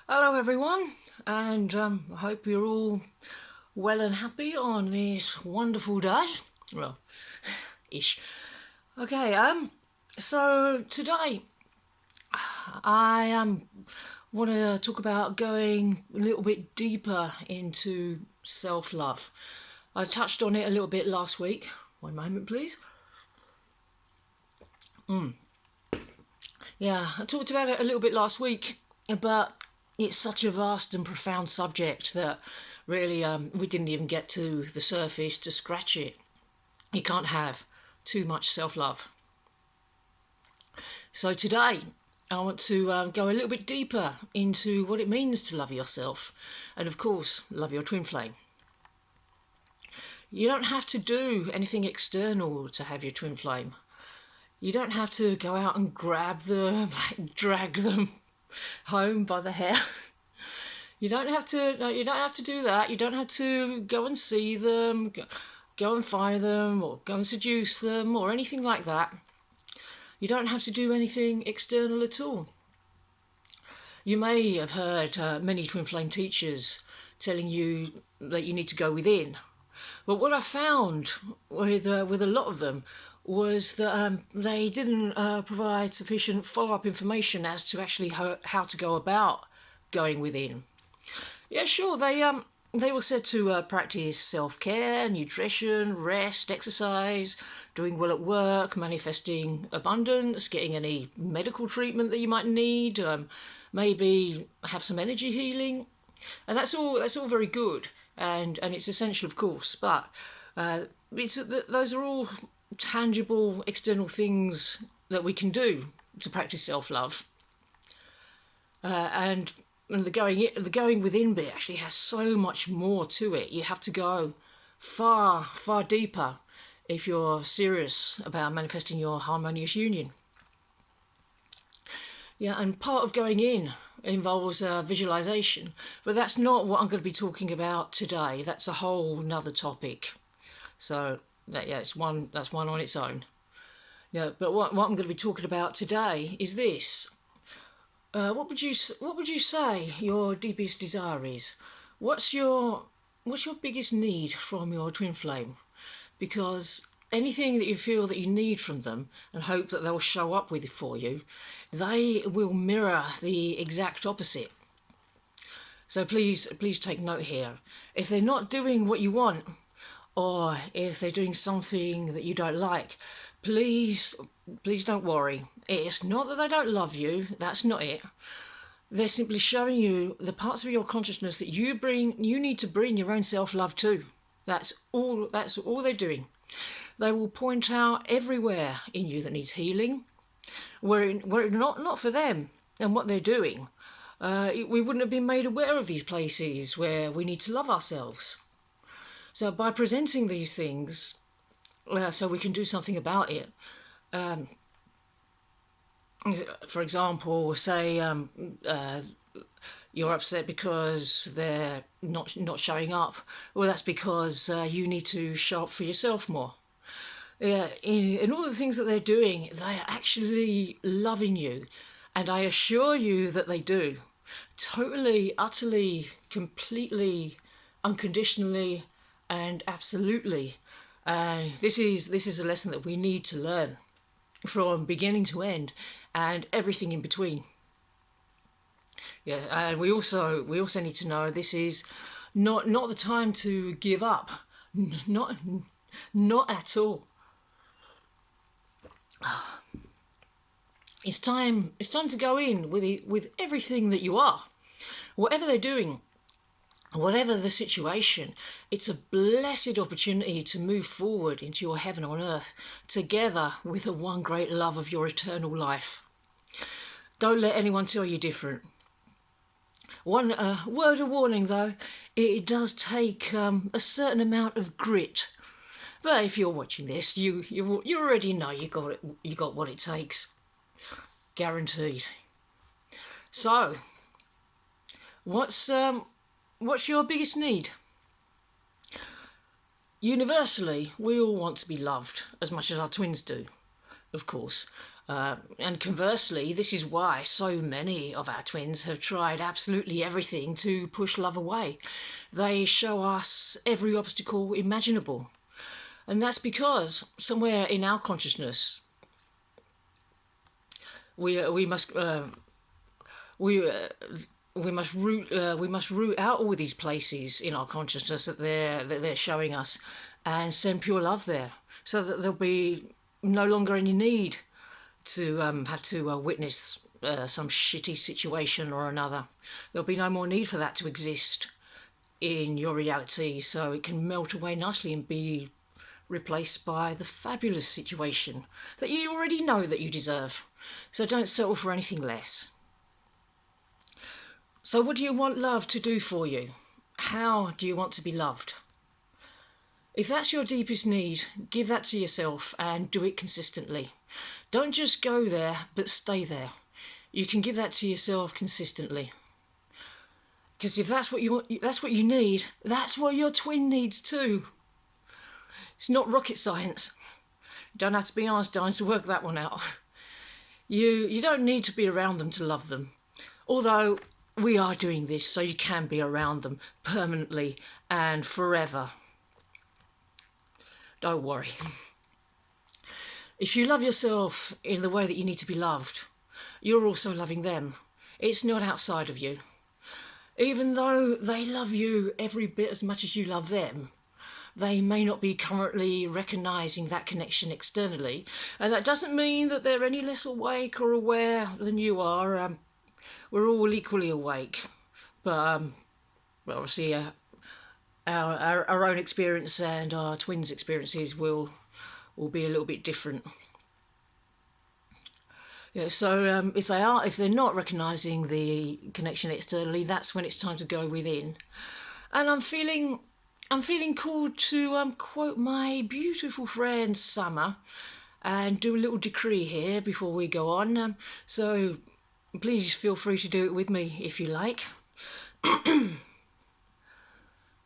Hello, everyone, and I hope you're all well and happy on this wonderful day. Well, ish. Okay, so today I want to talk about going a little bit deeper into self-love. I touched on it a little bit last week. One moment, please. Yeah, I talked about it a little bit last week, but it's such a vast and profound subject that really we didn't even get to the surface to scratch it. You can't have too much self love. So today, I want to go a little bit deeper into what it means to love yourself and, of course, love your twin flame. You don't have to do anything external to have your twin flame. You don't have to go out and grab them, like drag them home by the hair. You don't have to. No, you don't have to do that. You don't have to go and see them, go and find them, or go and seduce them, or anything like that. You don't have to do anything external at all. You may have heard many twin flame teachers telling you that you need to go within. But what I found with a lot of them was that they didn't provide sufficient follow-up information as to actually how to go about going within. Yeah, sure. They were said to practice self-care, nutrition, rest, exercise, doing well at work, manifesting abundance, getting any medical treatment that you might need, maybe have some energy healing, and that's all. That's all very good, and it's essential, of course. But those are all tangible external things that we can do to practice self-love, and the going within bit actually has so much more to it. You have to go far deeper if you're serious about manifesting your harmonious union. Yeah, and part of going in involves visualization, but that's not what I'm going to be talking about today. That's a whole nother topic. So that's one on its own. Yeah, but what I'm going to be talking about today is this. What would you say your deepest desire is? What's your biggest need from your twin flame? Because anything that you feel that you need from them and hope that they'll show up with it for you, they will mirror the exact opposite. So please take note here. If they're not doing what you want, or if they're doing something that you don't like, please don't worry. It's not that they don't love you. That's not it. They're simply showing you the parts of your consciousness that you need to bring your own self-love to. That's all they're doing. They will point out everywhere in you that needs healing, where not for them and what they're doing. We wouldn't have been made aware of these places where we need to love ourselves. So by presenting these things, so we can do something about it. For example, say you're upset because they're not showing up. Well, that's because you need to show up for yourself more. In all the things that they're doing, they are actually loving you, and I assure you that they do. Totally, utterly, completely, unconditionally, and absolutely. This is a lesson that we need to learn from beginning to end, and everything in between. Yeah, and we also need to know this is not the time to give up. Not at all. It's time to go in with everything that you are. Whatever they're doing, whatever the situation, it's a blessed opportunity to move forward into your heaven on earth together with the one great love of your eternal life. Don't let anyone tell you different. One word of warning though, it does take a certain amount of grit. But if you're watching this, you already know you got what it takes. Guaranteed. So, what's your biggest need? Universally, we all want to be loved as much as our twins do, of course. And conversely, this is why so many of our twins have tried absolutely everything to push love away. They show us every obstacle imaginable. And that's because somewhere in our consciousness, we must root out all these places in our consciousness that they're showing us, and send pure love there, so that there'll be no longer any need to have to witness some shitty situation or another. There'll be no more need for that to exist in your reality, so it can melt away nicely and be replaced by the fabulous situation that you already know that you deserve. So don't settle for anything less. So what do you want love to do for you? How do you want to be loved? If that's your deepest need, give that to yourself and do it consistently. Don't just go there, but stay there. You can give that to yourself consistently. Because if that's what you want, that's what you need, that's what your twin needs too. It's not rocket science. You don't have to be Einstein to work that one out. You don't need to be around them to love them. Although we are doing this so you can be around them permanently and forever. Don't worry. If you love yourself in the way that you need to be loved, you're also loving them. It's not outside of you. Even though they love you every bit as much as you love them, they may not be currently recognising that connection externally, and that doesn't mean that they're any less awake or aware than you are. We're all equally awake, but obviously our own experience and our twins' experiences will be a little bit different. Yeah, so if they're not recognising the connection externally, that's when it's time to go within. And I'm feeling called to quote my beautiful friend Summer and do a little decree here before we go on. So please feel free to do it with me if you like.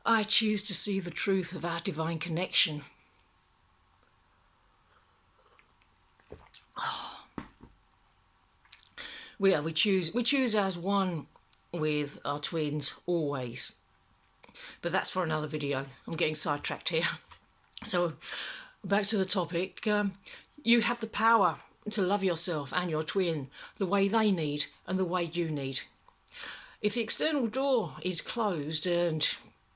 I choose to see the truth of our divine connection. We choose as one with our twins always. But that's for another video. I'm getting sidetracked here. So back to the topic. You have the power to love yourself and your twin the way they need and the way you need. If the external door is closed and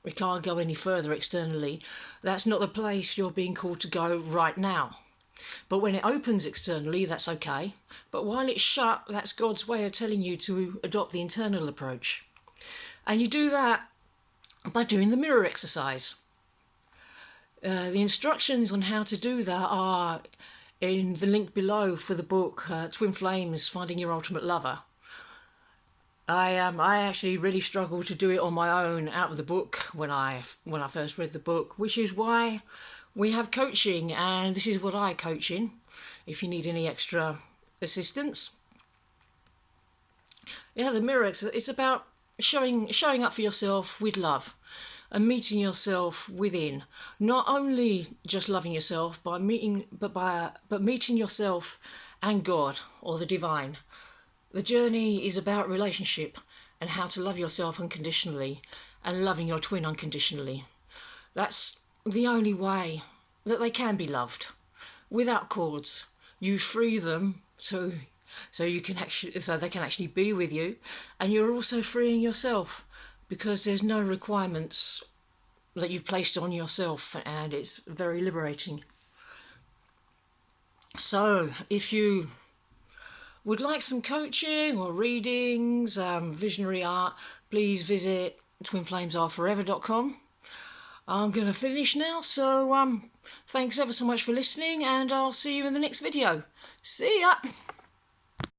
we can't go any further externally, that's not the place you're being called to go right now. But when it opens externally, that's okay. But while it's shut, that's God's way of telling you to adopt the internal approach. And you do that by doing the mirror exercise. The instructions on how to do that are in the link below for the book Twin Flames, Finding Your Ultimate Lover. I actually really struggled to do it on my own out of the book when I first read the book, which is why we have coaching, and this is what I coach in if you need any extra assistance. Yeah, the mirror exercise, it's about showing up for yourself with love and meeting yourself within. Not only just loving yourself, but meeting yourself and God or the divine. The journey is about relationship and how to love yourself unconditionally and loving your twin unconditionally. That's the only way that they can be loved. Without cords, you free them so they can actually be with you, and you're also freeing yourself because there's no requirements that you've placed on yourself, and it's very liberating. So if you would like some coaching or readings, visionary art, please visit twinflamesareforever.com. I'm going to finish now, so thanks ever so much for listening, and I'll see you in the next video. See ya!